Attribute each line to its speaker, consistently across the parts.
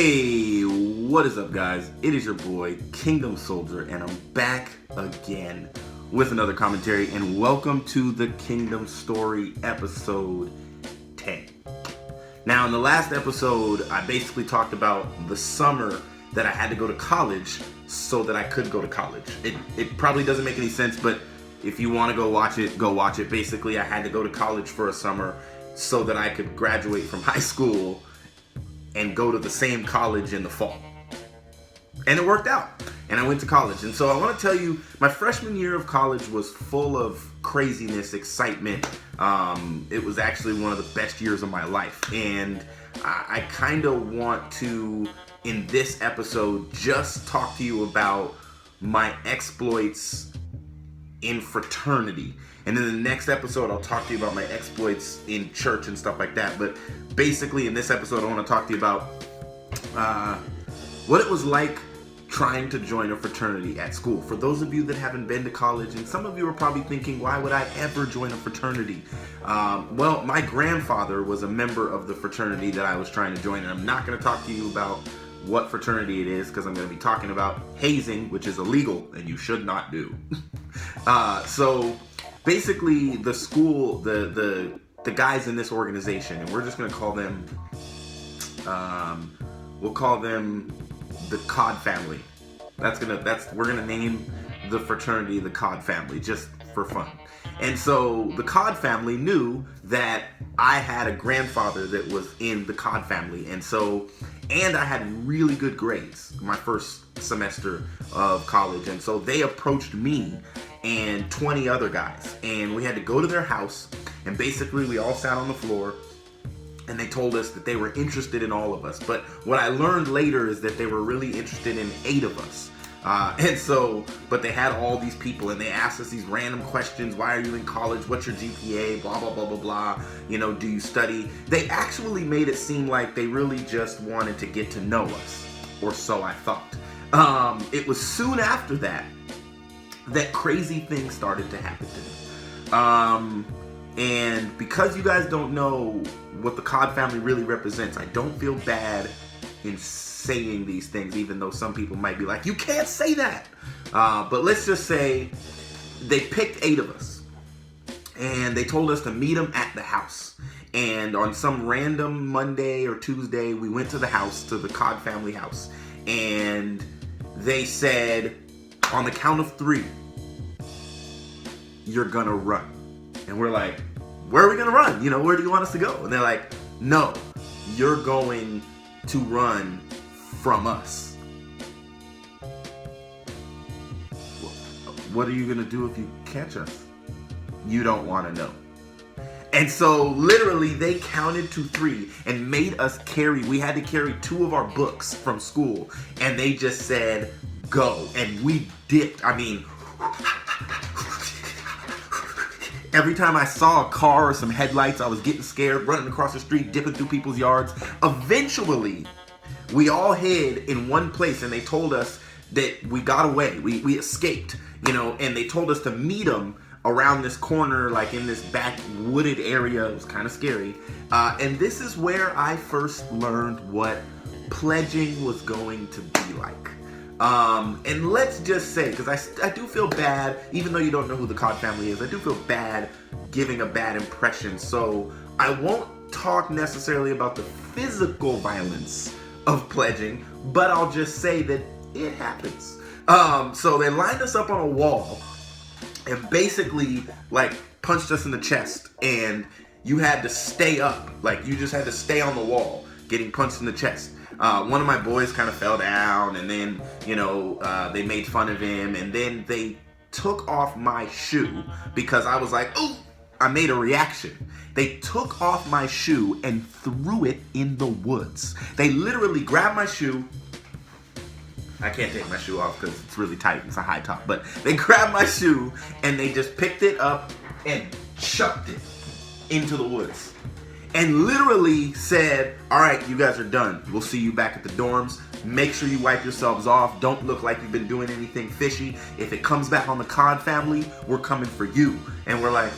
Speaker 1: Hey, what is up, guys? It is your boy, Kingdom Soldier, and I'm back again with another commentary, and welcome to the Kingdom Story episode 10. Now, in the last episode, I basically talked about the summer that I had to go to college so that I could go to college. It probably doesn't make any sense, but if you want to go watch it, go watch it. Basically, I had to go to college for a summer so that I could graduate from high school and go to the same college in the fall. And it worked out. And I went to college. And so I want to tell you, my freshman year of college was full of craziness, excitement. It was actually one of the best years of my life. And I kind of want to, in this episode, just talk to you about my exploits in fraternity. And in the next episode, I'll talk to you about my exploits in church and stuff like that. But basically, in this episode, I want to talk to you about what it was like trying to join a fraternity at school. For those of you that haven't been to college, and some of you are probably thinking, why would I ever join a fraternity? Well, my grandfather was a member of the fraternity that I was trying to join, and I'm not going to talk to you about what fraternity it is, because I'm going to be talking about hazing, which is illegal and you should not do. So basically, the school, the guys in this organization, and we're just going to call them, we'll call them the Cod family. We're gonna name the fraternity the Cod family just for fun. And so the Cod family knew that I had a grandfather that was in the Cod family, and I had really good grades my first semester of college, and so they approached me and 20 other guys, and we had to go to their house, and basically we all sat on the floor, and they told us that they were interested in all of us. But what I learned later is that they were really interested in 8 of us. But they had all these people, and they asked us these random questions. Why are you in college? What's your GPA? Blah, blah, blah, blah, blah. You know, do you study? They actually made it seem like they really just wanted to get to know us, or so I thought. It was soon after that crazy things started to happen to me. And because you guys don't know what the Cod family really represents, I don't feel bad in saying these things, even though some people might be like, you can't say that. But let's just say they picked 8 of us, and they told us to meet them at the house. And on some random Monday or Tuesday, we went to the house, to the Cod family house, and they said, on the count of 3, you're gonna run. And we're like, where are we gonna run? You know, where do you want us to go? And they're like, no, you're going to run from us. What are you gonna do if you catch us? You don't wanna know. And so literally they counted to 3 and made us we had to carry 2 of our books from school, and they just said, go. And we dipped. I mean, every time I saw a car or some headlights, I was getting scared, running across the street, dipping through people's yards. Eventually, we all hid in one place, and they told us that we got away. We escaped, you know, and they told us to meet them around this corner, like in this back wooded area. It was kind of scary. And this is where I first learned what pledging was going to be like. And let's just say, because I do feel bad, even though you don't know who the Cod family is, I do feel bad giving a bad impression. So I won't talk necessarily about the physical violence of pledging, but I'll just say that it happens. So they lined us up on a wall and basically like punched us in the chest, and you had to stay up. Like, you just had to stay on the wall getting punched in the chest. One of my boys kind of fell down, and then, you know, they made fun of him, and then they took off my shoe because I was like, ooh, I made a reaction. They took off my shoe and threw it in the woods. They literally grabbed my shoe. I can't take my shoe off because it's really tight. It's a high top. But they grabbed my shoe, and they just picked it up and chucked it into the woods. And literally said, all right, you guys are done. We'll see you back at the dorms. Make sure you wipe yourselves off. Don't look like you've been doing anything fishy. If it comes back on the Cod family, we're coming for you. And we're like,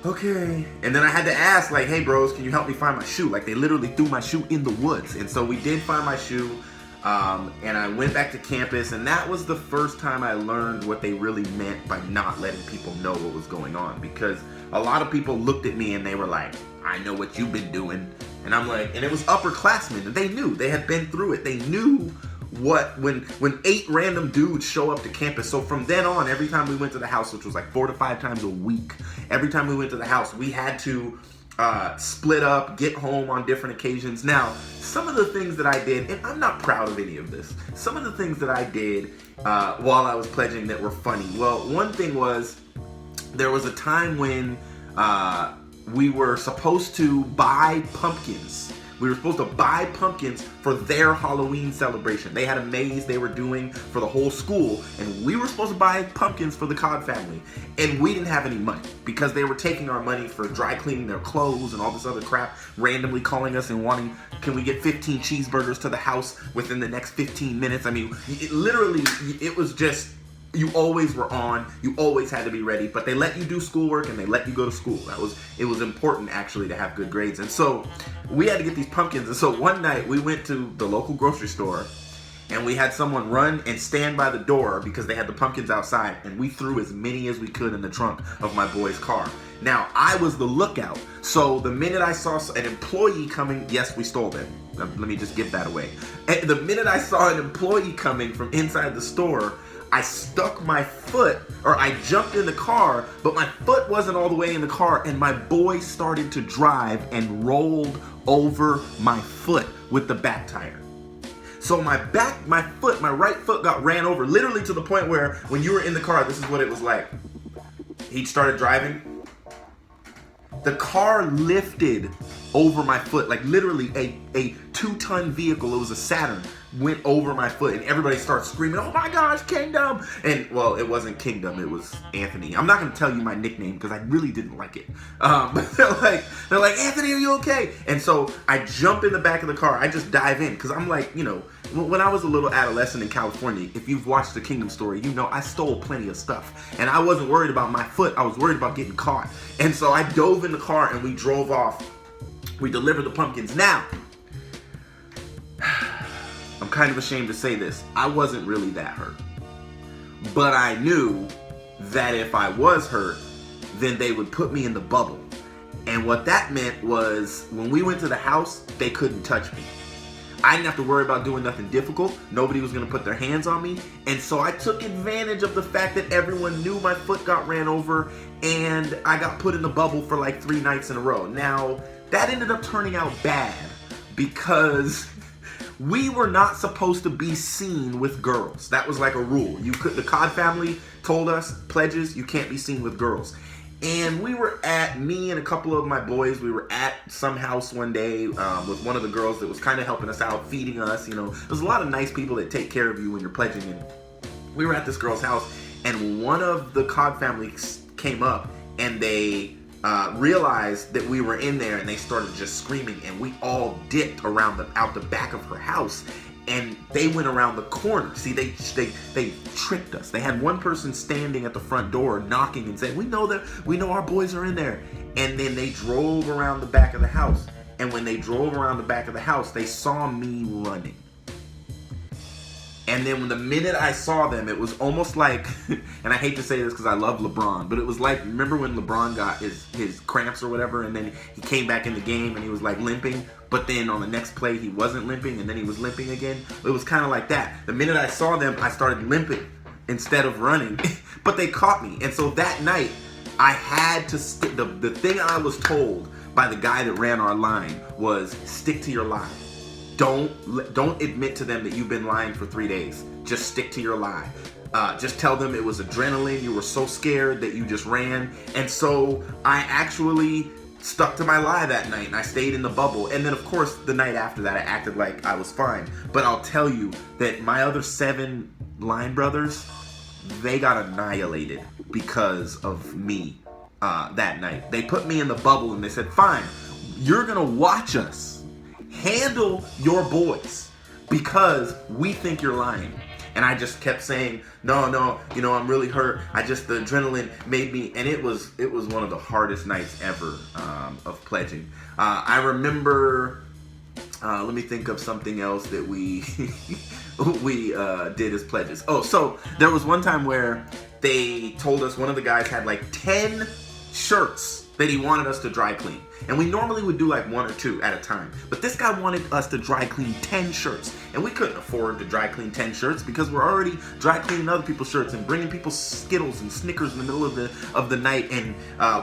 Speaker 1: okay. And then I had to ask, like, hey, bros, can you help me find my shoe? Like, they literally threw my shoe in the woods. And so we did find my shoe. And I went back to campus, and that was the first time I learned what they really meant by not letting people know what was going on. Because a lot of people looked at me and they were like, I know what you've been doing. And I'm like, and it was upperclassmen, and they knew, they had been through it. They knew what, when 8 random dudes show up to campus. So from then on, every time we went to the house, which was like 4 to 5 times a week, every time we went to the house, we had to split up, get home on different occasions. Now, some of the things that I did, and I'm not proud of any of this, some of the things that I did while I was pledging that were funny. Well, one thing was, there was a time when we were supposed to buy pumpkins. We were supposed to buy pumpkins for their Halloween celebration. They had a maze they were doing for the whole school, and we were supposed to buy pumpkins for the Codd family. And we didn't have any money because they were taking our money for dry cleaning their clothes and all this other crap, randomly calling us and wanting, can we get 15 cheeseburgers to the house within the next 15 minutes? I mean, it was just, you always were on, you always had to be ready, but they let you do schoolwork and they let you go to school. It was important actually to have good grades. And so we had to get these pumpkins. And so one night we went to the local grocery store and we had someone run and stand by the door because they had the pumpkins outside, and we threw as many as we could in the trunk of my boy's car. Now, I was the lookout. So the minute I saw an employee coming, yes, we stole them. Let me just give that away. And the minute I saw an employee coming from inside the store, I stuck my foot, or I jumped in the car, but my foot wasn't all the way in the car, and my boy started to drive and rolled over my foot with the back tire. So my right foot got ran over, literally to the point where when you were in the car, this is what it was like. He started driving. The car lifted over my foot, like literally a 2-ton vehicle. It was a Saturn, went over my foot, and everybody started screaming, oh my gosh, Kingdom! And well, it wasn't Kingdom, it was Anthony. I'm not gonna tell you my nickname because I really didn't like it. But they're like, Anthony, are you okay? And so I jump in the back of the car. I just dive in because I'm like, you know, when I was a little adolescent in California, if you've watched the Kingdom story, you know I stole plenty of stuff. And I wasn't worried about my foot, I was worried about getting caught. And so I dove in the car and we drove off. We delivered the pumpkins. Now, I'm kind of ashamed to say this. I wasn't really that hurt. But I knew that if I was hurt, then they would put me in the bubble. And what that meant was when we went to the house, they couldn't touch me. I didn't have to worry about doing nothing difficult. Nobody was going to put their hands on me. And so I took advantage of the fact that everyone knew my foot got ran over and I got put in the bubble for like 3 nights in a row. Now, that ended up turning out bad because we were not supposed to be seen with girls. That was like a rule. The Codd family told us, pledges, you can't be seen with girls. And me and a couple of my boys, we were at some house one day with one of the girls that was kind of helping us out, feeding us, you know. There's a lot of nice people that take care of you when you're pledging. And we were at this girl's house, and one of the Codd family came up, and they realized that we were in there, and they started just screaming, and we all dipped out the back of her house, and they went around the corner. See, they tricked us. They had one person standing at the front door knocking and saying, we know our boys are in there. And then they drove around the back of the house. And when they drove around the back of the house, they saw me running. And then when the minute I saw them, it was almost like, and I hate to say this because I love LeBron, but it was like, remember when LeBron got his cramps or whatever, and then he came back in the game and he was like limping, but then on the next play he wasn't limping, and then he was limping again? It was kind of like that. The minute I saw them, I started limping instead of running, but they caught me. And so that night, I had to stick, the thing I was told by the guy that ran our line was, stick to your lie. Don't admit to them that you've been lying for 3 days. Just stick to your lie. Just tell them it was adrenaline. You were so scared that you just ran. And so I actually stuck to my lie that night, and I stayed in the bubble. And then, of course, the night after that, I acted like I was fine. But I'll tell you that my other 7 line brothers, they got annihilated because of me that night. They put me in the bubble, and they said, fine, you're going to watch us handle your boys because we think you're lying. And I just kept saying, no, I'm really hurt. The adrenaline made me, and it was one of the hardest nights ever of pledging. I remember, let me think of something else that we did as pledges. Oh, so there was one time where they told us one of the guys had like 10 shirts that he wanted us to dry clean. And we normally would do like 1 or 2 at a time. But this guy wanted us to dry clean 10 shirts. And we couldn't afford to dry clean 10 shirts because we're already dry cleaning other people's shirts and bringing people Skittles and Snickers in the middle of the night. And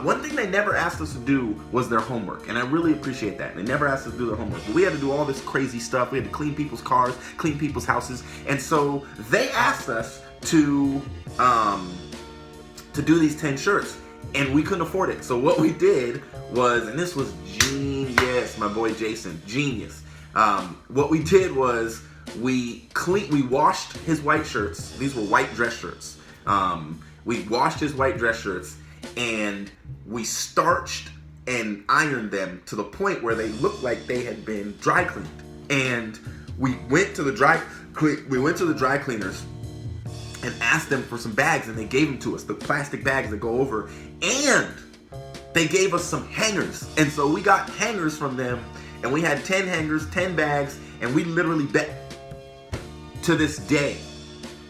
Speaker 1: one thing they never asked us to do was their homework. And I really appreciate that. They never asked us to do their homework. But we had to do all this crazy stuff. We had to clean people's cars, clean people's houses. And so they asked us to do these 10 shirts. And we couldn't afford it. So what we did was, and this was genius, my boy Jason, genius. What we did was we washed his white shirts. These were white dress shirts. We washed his white dress shirts and we starched and ironed them to the point where they looked like they had been dry cleaned. And we went to the dry cleaners and asked them for some bags, and they gave them to us, the plastic bags that go over, and they gave us some hangers. And so we got hangers from them, and we had 10 hangers, 10 bags, and we literally bet. To this day,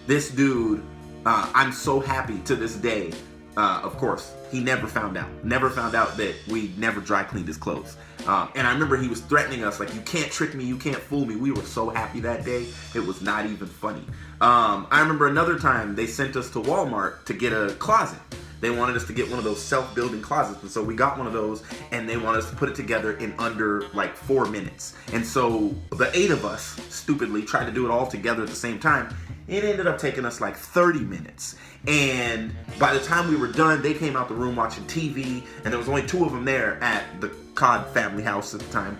Speaker 1: this dude, I'm so happy to this day. Of course, he never found out that we never dry cleaned his clothes. And I remember he was threatening us, like, you can't trick me, you can't fool me. We were so happy that day, it was not even funny. I remember another time they sent us to Walmart to get a closet. They wanted us to get one of those self-building closets. And so we got one of those, and they wanted us to put it together in under like 4 minutes. And so the 8 of us stupidly tried to do it all together at the same time. It ended up taking us like 30 minutes. And by the time we were done, they came out the room watching TV, and there was only 2 of them there at the Cod family house at the time.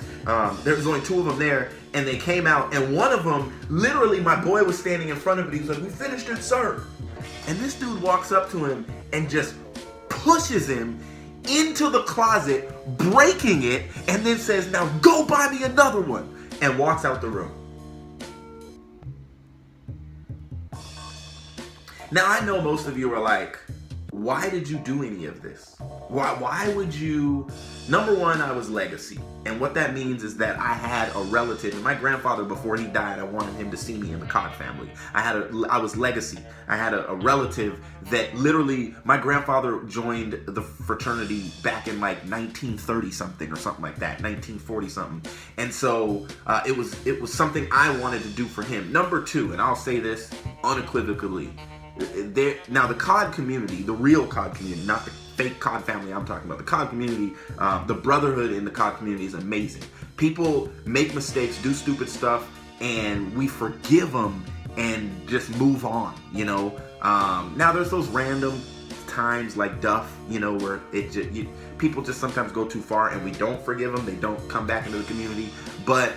Speaker 1: There was only 2 of them there, and they came out, and one of them, literally my boy was standing in front of it. He was like, "We finished it, sir." And this dude walks up to him and just pushes him into the closet, breaking it, and then says, "Now go buy me another one," and walks out the room. Now, I know most of you are like, why did you do any of this? Why would you? Number one, I was legacy. And what that means is that I had a relative, and my grandfather, before he died, I wanted him to see me in the Cod family. I was legacy. I had a relative that literally, my grandfather joined the fraternity back in like 1930 something or something like that, 1940 something. And so it was something I wanted to do for him. Number two, and I'll say this unequivocally, now the Cod community, the real Cod community, not the fake Cod family I'm talking about, the Cod community, the brotherhood in the Cod community is amazing. People make mistakes, do stupid stuff, and we forgive them and just move on, you know. Now there's those random times like Duff, you know, where people just sometimes go too far and we don't forgive them, they don't come back into the community. But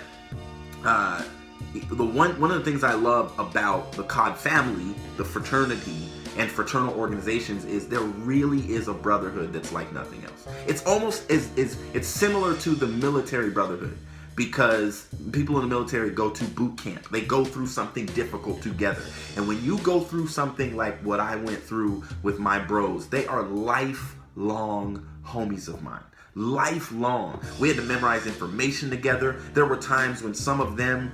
Speaker 1: one of the things I love about the Cod family, the fraternity and fraternal organizations, is there really is a brotherhood that's like nothing else. It's almost it's similar to the military brotherhood, because people in the military go to boot camp. They go through something difficult together. And when you go through something like what I went through with my bros, they are lifelong homies of mine. Lifelong. We had to memorize information together. There were times when some of them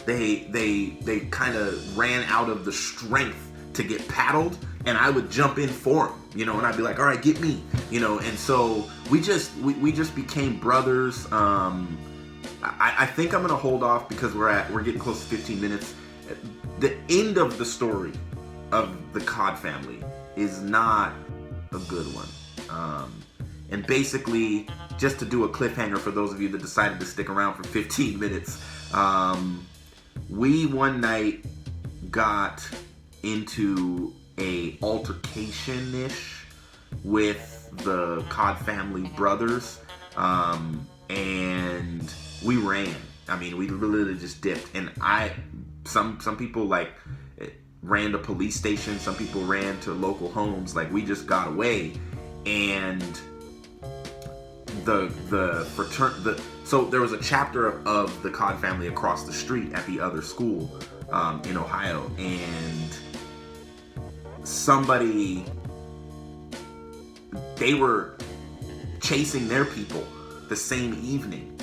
Speaker 1: they kind of ran out of the strength to get paddled, and I would jump in for them, you know, and I'd be like, "All right, get me," you know. And so we just became brothers. I think I'm gonna hold off because we're getting close to 15 minutes. The end of the story of the Cod family is not a good one. And basically, just to do a cliffhanger for those of you that decided to stick around for 15 minutes, we one night got into a altercation-ish with the Cod family brothers, and we ran. I mean, we literally just dipped. And some people like ran to police stations, some people ran to local homes. Like, we just got away. And so there was a chapter of the Cod family across the street at the other school. in Ohio, and somebody, they were chasing their people the same evening.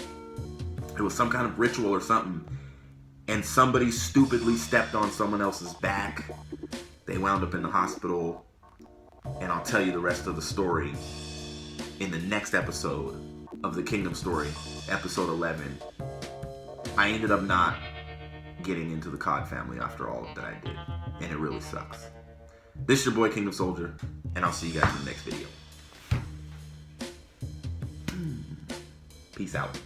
Speaker 1: It was some kind of ritual or something, and somebody stupidly stepped on someone else's back. They wound up in the hospital, and I'll tell you the rest of the story in the next episode of The Kingdom Story, episode 11. I ended up not getting into the COD family after all that I did, and it really sucks. This is your boy Kingdom Soldier, and I'll see you guys in the next video. Peace out.